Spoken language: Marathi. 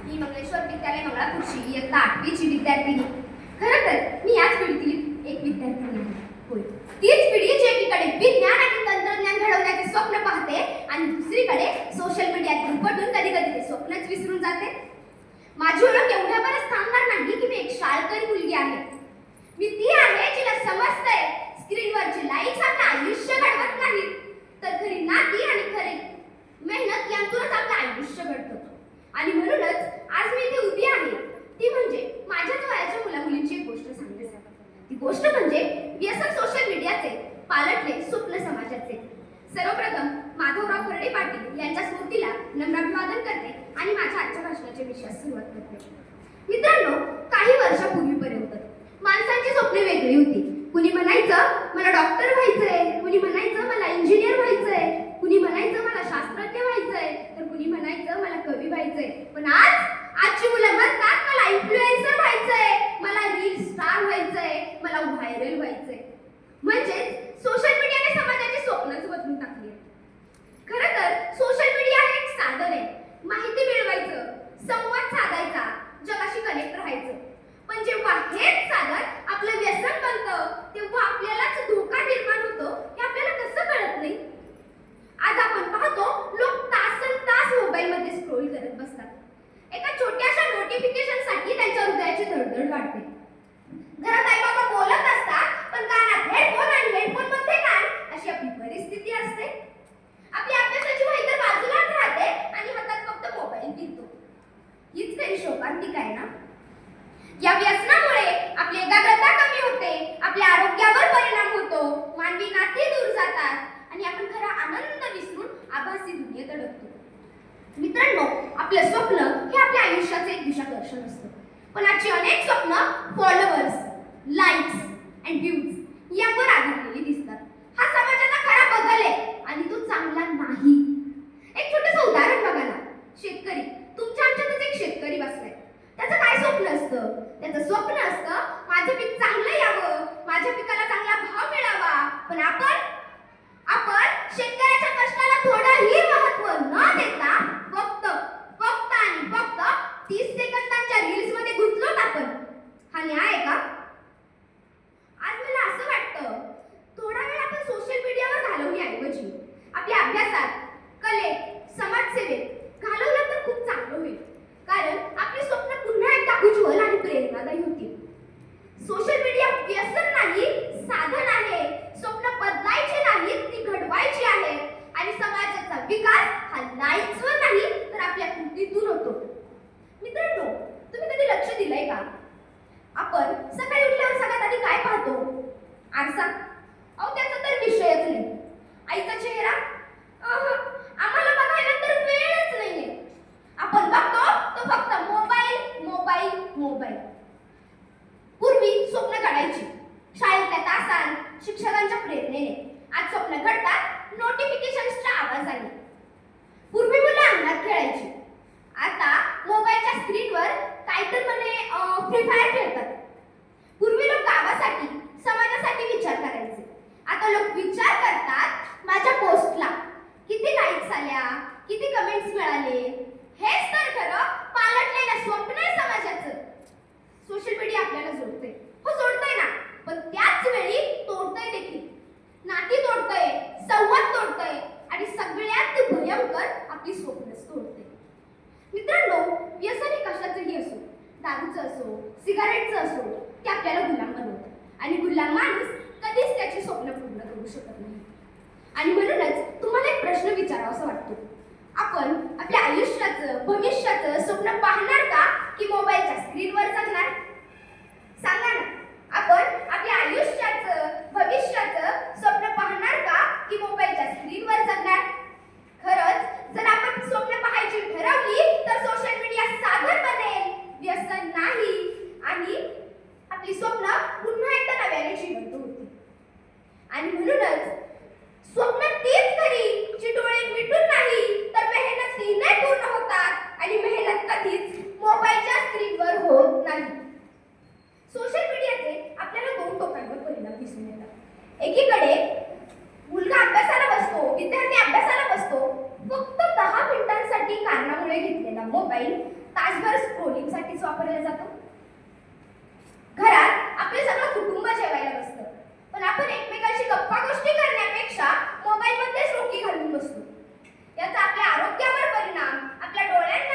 मी मंगलेश्वर विद्यालय मंगळापूरची इयत्ता 8वीची विद्यार्थिनी. खरं तर मी याच पिढीतील एक विद्यार्थिनी आहे. होय, तीच पिढी जी एकीकडे विज्ञान आणि तंत्रज्ञान घडवण्याचे स्वप्न पाहते आणि दुसरीकडे सोशल मीडियात गुरफटून कधी कधी ते स्वप्नच विसरून जाते. माझी ओळख एवढ्यावरच थांबणार नाही की मी एक शाळकरी मुलगी आहे. मी ती आहे जिला समजतंय स्क्रीनवरची लाईक्स आपलं आयुष्य घडवत नाहीत, तर खरी नाती आणि खरी मेहनत यांतूनच आपलं आयुष्य घडतं. आणि म्हणूनच आज मी इथे उभी आहे. ती म्हणजे माझ्याच वयाच्या मुलामुलींची एक गोष्ट सांगते. ती गोष्ट म्हणजे व्यसन सोशल मीडियाचे, पालटले स्वप्न समाजाचे. सर्वप्रथम माधवराव खर्डे पाटील यांच्या स्मृतीला नम्राभिवादन करते आणि माझ्या आजच्या भाषणाच्या विषयास सुरुवात करते. मित्रांनो, काही वर्षापूर्वीपर्यंत माणसांची स्वप्ने वेगळी होती. कुणी म्हणायचं मला डॉक्टर व्हायचंय, कुणी म्हणायचं मला इंजिनियर व्हायचंय, कुणी म्हणायचं मला शास्त्रज्ञ व्हायचंय, तर कुणी म्हणायचं मला कवी व्हायचंय. पण आजची मुलं म्हणतात मला इन्फ्लुएन्सर व्हायचंय, मला रील स्टार व्हायचंय, मला व्हायरल व्हायचंय. म्हणजे सोशल मीडियाने समाजाची स्वप्नच बदलून टाकली आहे. खरं तर सोशल मीडिया हे एक साधन आहे. माहिती मिळवायचं, संवाद साधायचा, जगाशी कनेक्ट राहायचं. पण जेव्हा हेच साधन आपलं व्यसन बनतं तेव्हा आपल्यालाच धोका निर्माण होतो हे आपल्याला कसं कळत नाही. आज आपण पाहतो लोक तासंतास मोबाईलमध्ये स्क्रोल करत बसतात. एका छोट्याशा नोटिफिकेशनसाठी त्यांच्या हृदयाची धडधड वाढते. घरात आई बाबा बोलत असतात पण कानात हेडफोन आणि हेडफोनमध्ये कान, अशी आपली परिस्थिती असते. आपली अभ्यासाची वही तर बाजूलाच राहते आणि हातात फक्त मोबाईल दिसतो. हीच खरी शोकांतिका आहे ना. या व्यसनामुळे आपली एकाग्रता कमी होते, आपल्या आरोग्यावर परिणाम होतो, मानवी नाती दूर जातात आणि आपण खरा आनंद विसरून आभासी दुनियेत अडकतो. मित्रांनो, आपलं स्वप्न हे आपल्या आयुष्याचे एक दिशादर्शन असतं. पण आजची अनेक स्वप्न फॉलोअर्स, लाईक्स अँड व्ह्यूज यावर आधारलेली दिसतात. हा समाजाचा खरा बदल आहे आणि तो चांगला नाही. एक छोटंसं उदाहरण बघा ना. शेतकरी, तुमच्या आमच्यातच एक शेतकरी बसलाय. त्याचं काय स्वप्न असतं? त्याचं स्वप्न असतं माझं पीक चांगलं यावं, माझ्या पिकाला चांगला भाव मिळावा. पण आपण शेतकऱ्याच्या कष्टाला थोडंही महत्त्व न देता फक्त आणि फक्त 30 सेकंदांच्या रील्स मध्ये गुंतलोत आपण. हा न्याय आहे का? आज मला असं वाटतं थोडा वेळ आपण सोशल मीडियावर घालवण्याऐवजी आपल्या अभ्यासात, कलेत, समाजसेवेत घालवलं तर खूप चांगलं होईल. कारण आपली स्वप्न पुन्हा एकदा उज्ज्वल आणि प्रेरणादायी होतील. सोशल मीडिया व्यसन नाही, साधन आहे. स्वप्न बदलायची नाहीत, ती घडवायची आहे. आणि समाजाचा विकास हा लाईक्सवर नाही तर आपल्या कृतीतून होतो. मित्रांनो, तुम्ही कधी लक्ष दिलंय का? आपण सकाळी उठल्यावर सगळ्यात आधी काय पाहतो? आरसा. अहो, त्याचा तर विषयच नाही. आईचा चेहरा आम्हाला बघायला तर वेळच नाहीये. आपण बघतो तो फक्त मोबाईल मोबाईल मोबाईल. पूर्वी स्वप्न काढायची शाळेतल्या तासांत, शिक्षकांच्या प्रेरणेने. आज स्वप्न घडतात नोटिफिकेशन्सच्या आवाजाने. पूर्वी मुलं अंगणात खेळायची, आता मोबाईलच्या स्क्रीनवर काहीतरी फ्री फायर खेळतात. पूर्वी लोक गावासाठी, समाजासाठी विचार करायचे, आता लोक विचार करतात माझ्या पोस्टला किती लाईक्स आल्या, किती कमेंट्स मिळाले. हेच तर खरं पालटलेलं स्वप्न आहे समाजाचं. सोशल मीडिया आपल्याला जोडते, हो जोडतंय ना, पण त्याच वेळी तोडतंय देखील. नाती तोडतंय, संवाद तोडतंय आणि सगळ्यात भयंकर आपली स्वप्नच तोडते. मित्रांनो, व्यसन हे कशाचंही असो, दारूचं असो, सिगारेटचं असो, ते आपल्याला गुलाम बनवतं आणि गुलाम माणूस कधीच त्याची स्वप्न पूर्ण करू शकत नाही. आणि म्हणूनच तुम्हाला एक प्रश्न विचारावासा वाटतो. आपण आपल्या आयुष्याचं, भविष्याचं स्वप्न पाहणार का की मोबाईलच्या स्क्रीनवर जगणार? सांगा ना, आपण आपल्या आयुष्याचं, भविष्याचं स्वप्न पाहणार का की मोबाईलच्या स्क्रीनवर जगणार? खरंच जर आपण स्वप्न पाहायची ठरवली तर सोशल मीडिया साधन बनेल, व्यसन नाही. आणि आपली स्वप्न पुन्हा एकदा नव्याने जिवंत होतील. आणि म्हणूनच स्वप्न तीच खरी जी डोळे मिटून नाही तर मेहनतीने पूर्ण होतात. तासभर स्क्रोलिंगसाठीच वापरला जातो. घरात आपले सगळं कुटुंब जेवायला बसतं, पण आपण एकमेकांशी गप्पा गोष्टी करण्यापेक्षा मोबाईलमध्येच डोकी घालून बसतो. याचा आपल्या आरोग्यावर परिणाम, आपल्या डोळ्यांवर